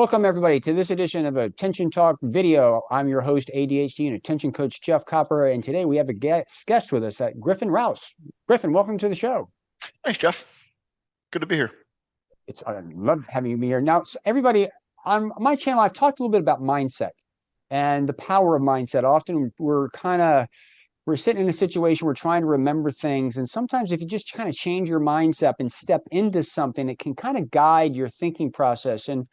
Welcome, everybody, to this edition of Attention Talk Video. I'm your host, ADHD and Attention Coach Jeff Copper, and today we have a guest with us, Griffin Rouse. Griffin, welcome to the show. Thanks, Jeff. Good to be here. I love having you be here. Now, so everybody, on my channel, I've talked a little bit about mindset and the power of mindset. Often we're sitting in a situation, we're trying to remember things, and sometimes if you just kind of change your mindset and step into something, it can kind of guide your thinking process. And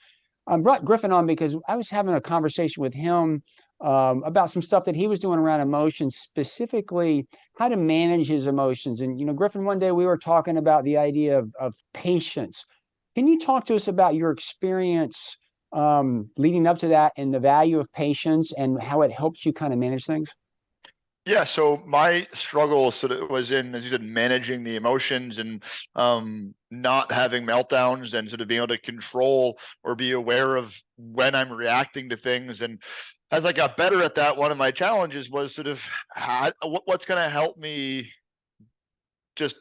I brought Griffin on because I was having a conversation with him about some stuff that he was doing around emotions, specifically how to manage his emotions. And, you know, Griffin, one day we were talking about the idea of patience. Can you talk to us about your experience leading up to that and the value of patience and how it helps you kind of manage things? Yeah, so my struggle sort of was in, as you said, managing the emotions and not having meltdowns and sort of being able to control or be aware of when I'm reacting to things. And as I got better at that, one of my challenges was sort of what's going to help me just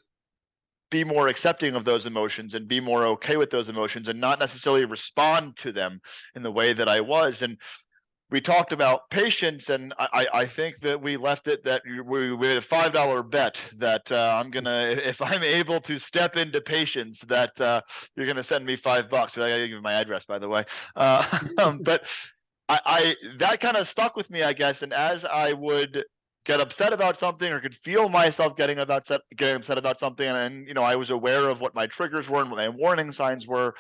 be more accepting of those emotions and be more okay with those emotions and not necessarily respond to them in the way that I was. And we talked about patience, and I think that we left it that we had a $5 bet that if I'm able to step into patience, that you're gonna send me $5. I gotta give you my address, by the way. But I that kind of stuck with me, I guess. And as I would get upset about something or could feel myself getting upset about something, and you know, I was aware of what my triggers were and what my warning signs were.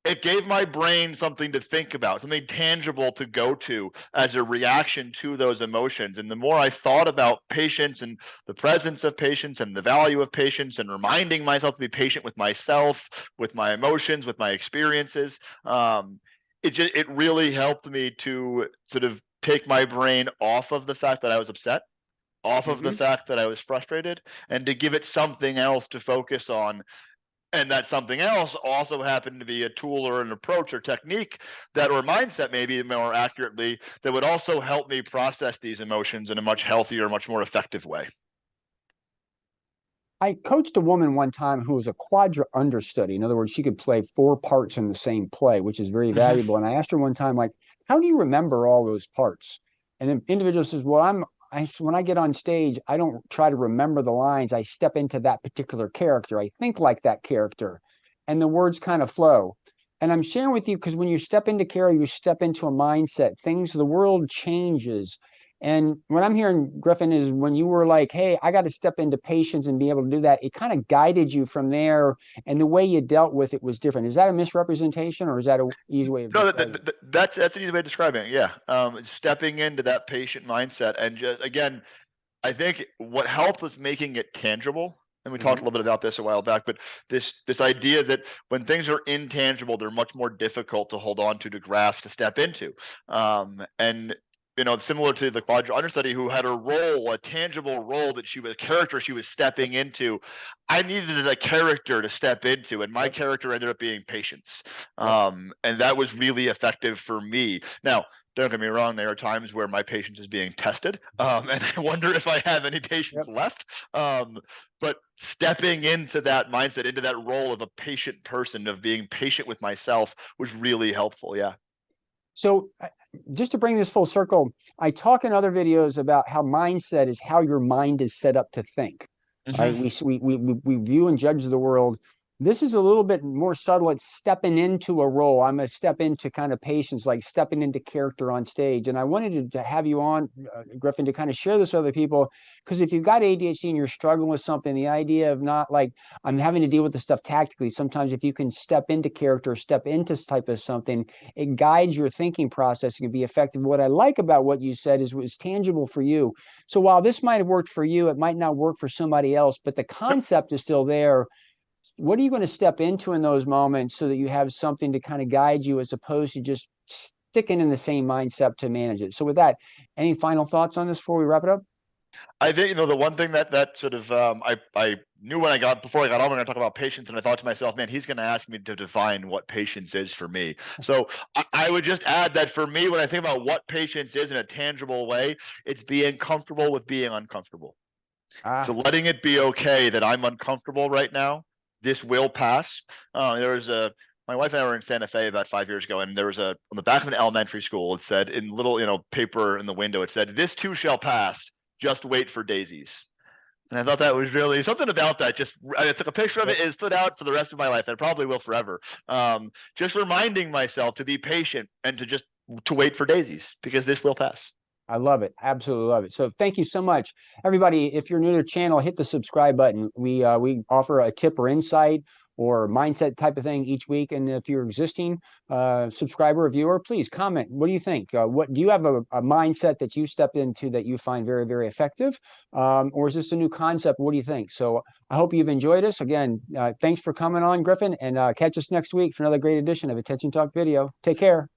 It gave my brain something to think about, something tangible to go to as a reaction to those emotions. And the more I thought about patience and the presence of patience and the value of patience and reminding myself to be patient with myself, with my emotions, with my experiences, it really helped me to sort of take my brain off of the fact that I was upset, off of the fact that I was frustrated, and to give it something else to focus on. And that something else also happened to be a tool or an approach or technique that, or mindset maybe more accurately, that would also help me process these emotions in a much healthier, much more effective way. I coached a woman one time who was a quadra understudy. In other words, she could play 4 parts in the same play, which is very valuable. And I asked her one time, like, how do you remember all those parts? And the individual says, well, when I get on stage, I don't try to remember the lines. I step into that particular character. I think like that character, and the words kind of flow. And I'm sharing with you because when you step into character, you step into a mindset. The world changes. And what I'm hearing, Griffin, is when you were like, hey, I got to step into patience and be able to do that, it kind of guided you from there. And the way you dealt with it was different. Is that a misrepresentation, or is that an easy way of describing it? That's an easy way of describing it. Yeah. Stepping into that patient mindset. And just, again, I think what helped was making it tangible. And we talked a little bit about this a while back, but this idea that when things are intangible, they're much more difficult to hold on to grasp, to step into. And you know, similar to the quadra understudy who had a tangible role that a character she was stepping into. I needed a character to step into, and my character ended up being patience. And that was really effective for me. Now, don't get me wrong, there are times where my patience is being tested, and I wonder if I have any patience left. But stepping into that mindset, into that role of a patient person, of being patient with myself, was really helpful. Yeah. So just to bring this full circle, I talk in other videos about how mindset is how your mind is set up to think. Right? We view and judge the world. This is a little bit more subtle. It's stepping into a role. I'm going to step into kind of patience, like stepping into character on stage. And I wanted to have you on, Griffin, to kind of share this with other people, because if you've got ADHD and you're struggling with something, the idea of not like I'm having to deal with the stuff tactically. Sometimes if you can step into character, step into type of something, it guides your thinking process and can be effective. What I like about what you said is it was tangible for you. So while this might have worked for you, it might not work for somebody else, but the concept is still there. What are you going to step into in those moments so that you have something to kind of guide you, as opposed to just sticking in the same mindset to manage it? So with that, any final thoughts on this before we wrap it up? I think, you know, the one thing that sort of I knew before I got on, we're going to talk about patience, and I thought to myself, man, he's going to ask me to define what patience is for me. So I would just add that for me, when I think about what patience is in a tangible way, it's being comfortable with being uncomfortable. So letting it be okay that I'm uncomfortable right now. This will pass. There was a my wife and I were in Santa Fe about 5 years ago, and there was on the back of an elementary school, it said in little, paper in the window, it said, "This too shall pass. Just wait for daisies." And I thought that was really something about that. I took a picture of it. It stood out for the rest of my life. And probably will forever. Just reminding myself to be patient and to wait for daisies, because this will pass. I love it. Absolutely love it. So thank you so much, everybody. If you're new to the channel, hit the subscribe button. We offer a tip or insight or mindset type of thing each week. And if you're an existing subscriber or viewer, please comment. What do you think? What do you have a mindset that you stepped into that you find very, very effective? Or is this a new concept? What do you think? So I hope you've enjoyed us. Again, thanks for coming on, Griffin, and catch us next week for another great edition of Attention Talk Video. Take care.